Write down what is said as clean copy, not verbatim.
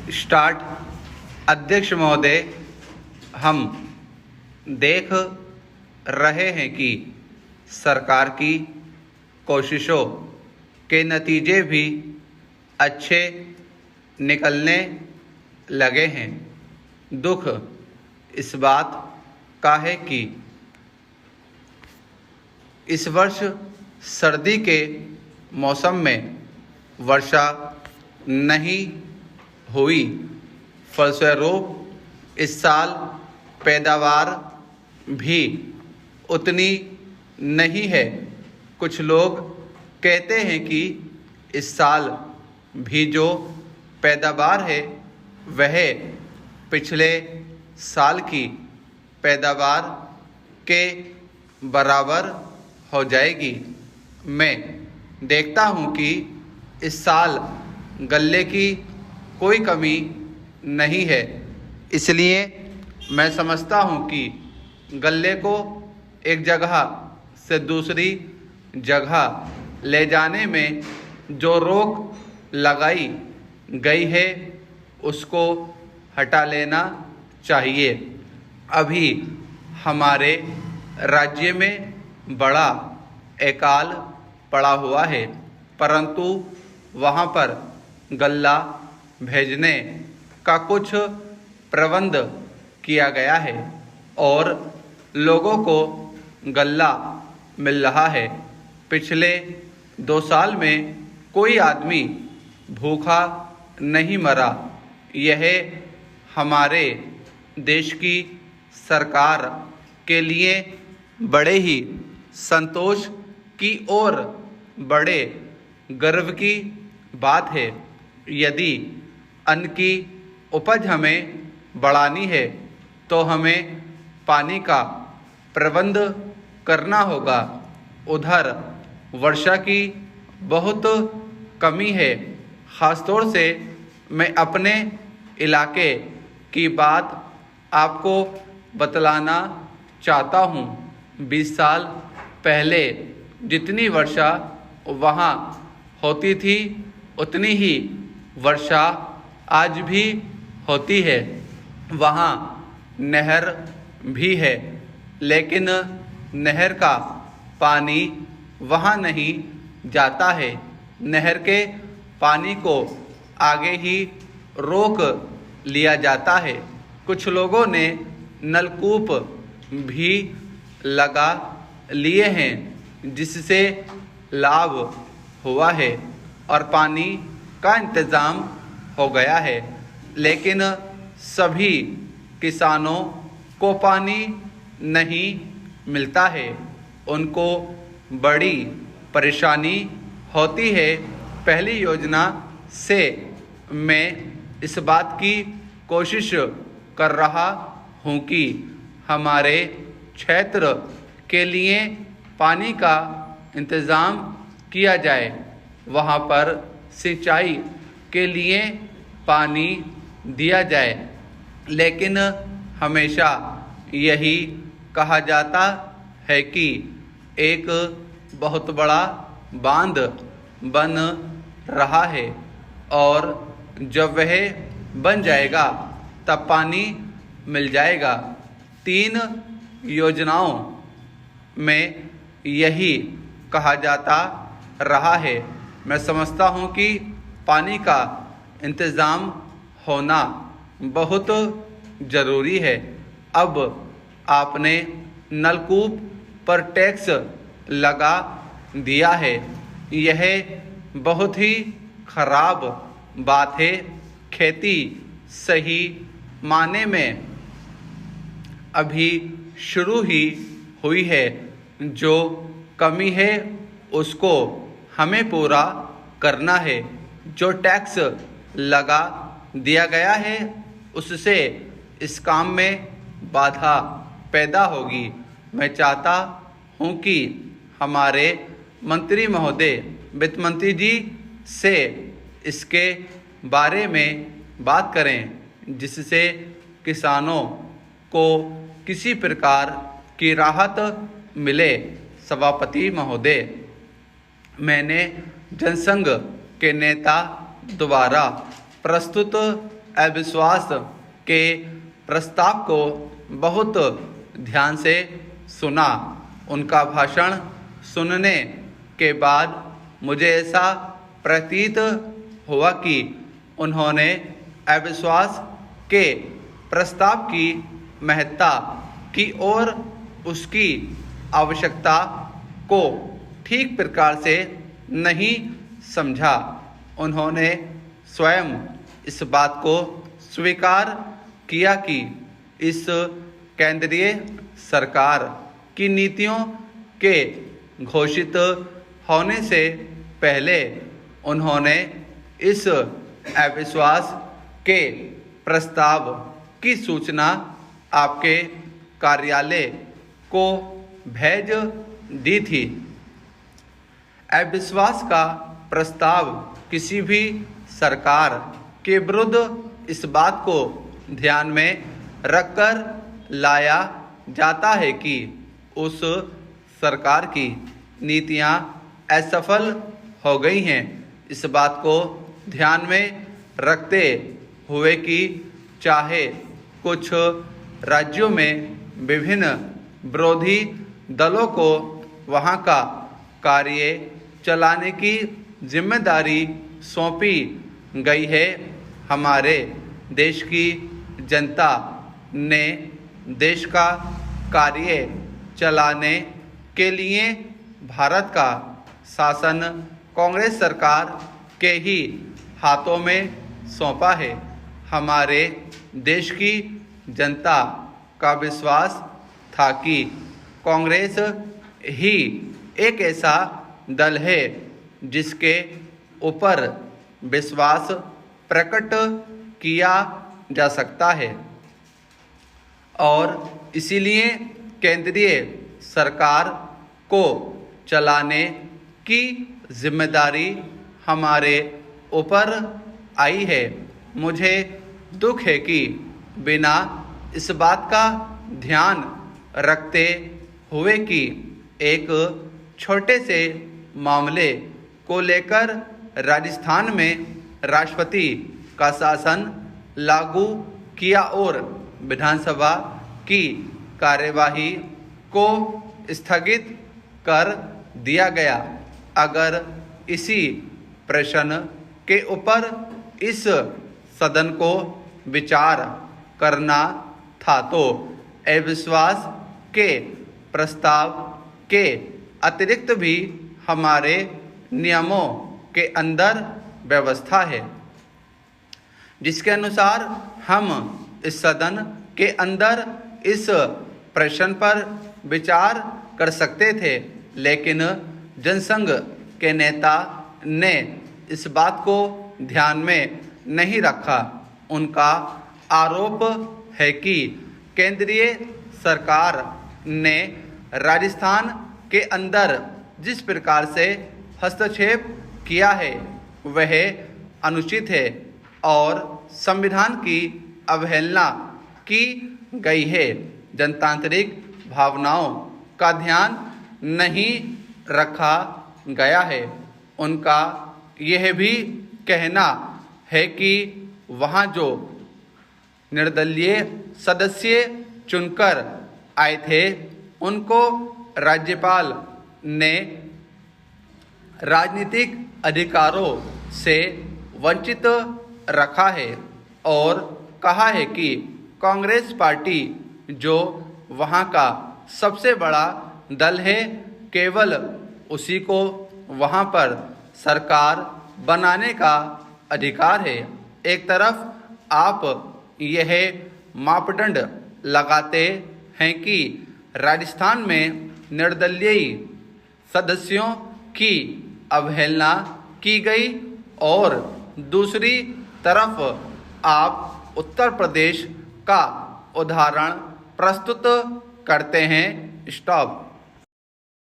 Start. अध्यक्ष महोदय, हम देख रहे हैं कि सरकार की कोशिशों के नतीजे भी अच्छे निकलने लगे हैं। दुख इस बात का है कि इस वर्ष सर्दी के मौसम में वर्षा नहीं हुई, फलस्वरूप इस साल पैदावार भी उतनी नहीं है। कुछ लोग कहते हैं कि इस साल भी जो पैदावार है वह पिछले साल की पैदावार के बराबर हो जाएगी। मैं देखता हूँ कि इस साल गल्ले की कोई कमी नहीं है, इसलिए मैं समझता हूँ कि गल्ले को एक जगह से दूसरी जगह ले जाने में जो रोक लगाई गई है उसको हटा लेना चाहिए। अभी हमारे राज्य में बड़ा अकाल पड़ा हुआ है, परंतु वहाँ पर गल्ला भेजने का कुछ प्रबंध किया गया है और लोगों को गल्ला मिल रहा है। पिछले 2 साल में कोई आदमी भूखा नहीं मरा। यह हमारे देश की सरकार के लिए बड़े ही संतोष की और बड़े गर्व की बात है। यदि अन्न की उपज हमें बढ़ानी है तो हमें पानी का प्रबंध करना होगा। उधर वर्षा की बहुत कमी है। ख़ासतौर से मैं अपने इलाके की बात आपको बतलाना चाहता हूँ। 20 साल पहले जितनी वर्षा वहाँ होती थी उतनी ही वर्षा आज भी होती है। वहाँ नहर भी है, लेकिन नहर का पानी वहाँ नहीं जाता है। नहर के पानी को आगे ही रोक लिया जाता है। कुछ लोगों ने नलकूप भी लगा लिए हैं, जिससे लाभ हुआ है और पानी का इंतज़ाम हो गया है, लेकिन सभी किसानों को पानी नहीं मिलता है। उनको बड़ी परेशानी होती है। पहली योजना से मैं इस बात की कोशिश कर रहा हूँ कि हमारे क्षेत्र के लिए पानी का इंतज़ाम किया जाए। वहाँ पर सिंचाई के लिए पानी दिया जाए, लेकिन हमेशा यही कहा जाता है कि एक बहुत बड़ा बांध बन रहा है और जब वह बन जाएगा तब पानी मिल जाएगा। 3 योजनाओं में यही कहा जाता रहा है। मैं समझता हूँ कि पानी का इंतज़ाम होना बहुत ज़रूरी है। अब आपने नलकूप पर टैक्स लगा दिया है, यह बहुत ही खराब बात है। खेती सही माने में अभी शुरू ही हुई है। जो कमी है उसको हमें पूरा करना है। जो टैक्स लगा दिया गया है उससे इस काम में बाधा पैदा होगी। मैं चाहता हूँ कि हमारे मंत्री महोदय, वित्त मंत्री जी से इसके बारे में बात करें, जिससे किसानों को किसी प्रकार की राहत मिले। सभापति महोदय, मैंने जनसंघ के नेता द्वारा प्रस्तुत अविश्वास के प्रस्ताव को बहुत ध्यान से सुना। उनका भाषण सुनने के बाद मुझे ऐसा प्रतीत हुआ कि उन्होंने अविश्वास के प्रस्ताव की महत्ता की और उसकी आवश्यकता को ठीक प्रकार से नहीं समझा। उन्होंने स्वयं इस बात को स्वीकार किया कि इस केंद्रीय सरकार की नीतियों के घोषित होने से पहले उन्होंने इस अविश्वास के प्रस्ताव की सूचना आपके कार्यालय को भेज दी थी। अविश्वास का प्रस्ताव किसी भी सरकार के विरुद्ध इस बात को ध्यान में रखकर लाया जाता है कि उस सरकार की नीतियां असफल हो गई हैं। इस बात को ध्यान में रखते हुए कि चाहे कुछ राज्यों में विभिन्न विरोधी दलों को वहां का कार्य चलाने की जिम्मेदारी सौंपी गई है, हमारे देश की जनता ने देश का कार्य चलाने के लिए भारत का शासन कांग्रेस सरकार के ही हाथों में सौंपा है। हमारे देश की जनता का विश्वास था कि कांग्रेस ही एक ऐसा दल है जिसके ऊपर विश्वास प्रकट किया जा सकता है और इसीलिए केंद्रीय सरकार को चलाने की जिम्मेदारी हमारे ऊपर आई है। मुझे दुख है कि बिना इस बात का ध्यान रखते हुए कि एक छोटे से मामले को लेकर राजस्थान में राष्ट्रपति का शासन लागू किया और विधानसभा की कार्यवाही को स्थगित कर दिया गया। अगर इसी प्रश्न के ऊपर इस सदन को विचार करना था तो अविश्वास के प्रस्ताव के अतिरिक्त भी हमारे नियमों के अंदर व्यवस्था है जिसके अनुसार हम इस सदन के अंदर इस प्रश्न पर विचार कर सकते थे, लेकिन जनसंघ के नेता ने इस बात को ध्यान में नहीं रखा। उनका आरोप है कि केंद्रीय सरकार ने राजस्थान के अंदर जिस प्रकार से हस्तक्षेप किया है वह अनुचित है और संविधान की अवहेलना की गई है। जनतांत्रिक भावनाओं का ध्यान नहीं रखा गया है। उनका यह भी कहना है कि वहाँ जो निर्दलीय सदस्य चुनकर आए थे उनको राज्यपाल ने राजनीतिक अधिकारों से वंचित रखा है और कहा है कि कांग्रेस पार्टी जो वहाँ का सबसे बड़ा दल है केवल उसी को वहाँ पर सरकार बनाने का अधिकार है। एक तरफ आप यह मापदंड लगाते हैं कि राजस्थान में निर्दलीय सदस्यों की अवहेलना की गई और दूसरी तरफ आप उत्तर प्रदेश का उदाहरण प्रस्तुत करते हैं। स्टॉप।